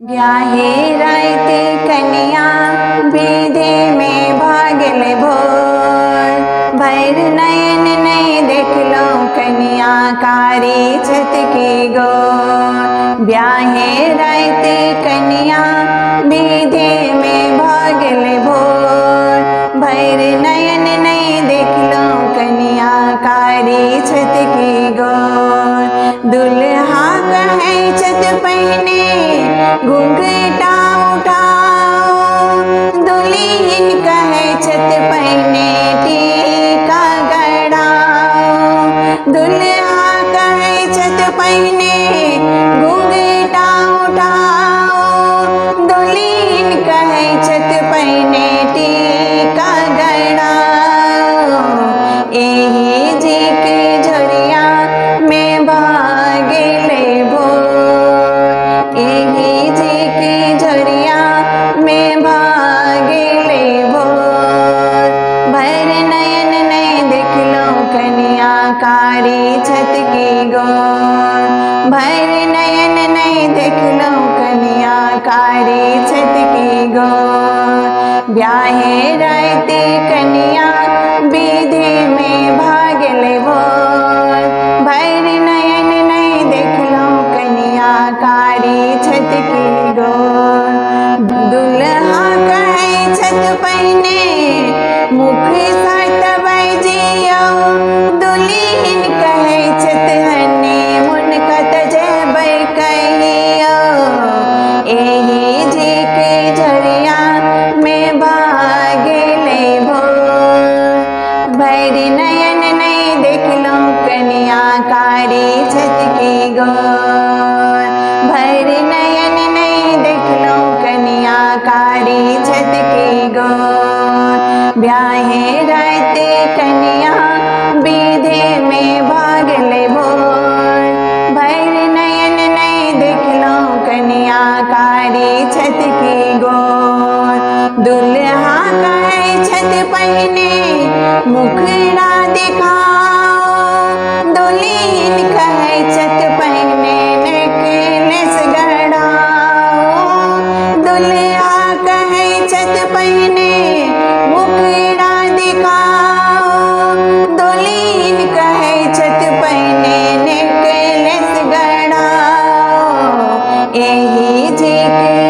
ब्याहे रायते कन्या विधि में भागल भोर। भैर नयन नहीं देखलो कन्या कारी छत की गोर। ब्याहे रायते कन्या विधि में भागल भोर। भैर नयन नहीं देखलो कन्या कारी छत की गोर। दुल्हा कहे छत पहने घूंघटा उठाओ। दुल्हीन कहे छत पहने टीका गड़ाओ। दुल्हा कहे छत पहने घूंघटा उठाओ। दुल्हीन कहे छत पहने टीका गड़ाओ। एही जी के झरिया में भागले भोर। एही जी के झरिया में भागले भोर। भैर नयन नहीं देखलो कन्या कारी छत की गोर। भैर नयन नहीं देखलो कन्या कारी छत की गोर। ब्याहे रायते कन्या विधि में भागले भोर। भैर नयन नहीं देखलो कन्या कारी छत की गोर। दुल्हा कहे छत पहने मुख सात बजियो। दुल्हीन कहे छत हने मुन कत जेबै कहियो। एही जी के झरिया में भागले भोर। भैर नयन नहीं देखलो कन्या कारी छत की गोर। भैर नयन नहीं देखलो कन्या कारी छत की गोर। ब्याहे रायते कन्या विधि में भागले भोर। भैर नयन नहीं देखलो कन्या कारी छत की गोर। दुल्हा कहे छत पहने मुखड़ा दिखाओ। दुल्हीन कहे छत पहने नेकलेस गड़ाओ। दुल्हा कहे छत पहने मुखड़ा दिखाओ। दुल्हीन कहे छत पहने नेकलेस गड़ाओ। एही जी के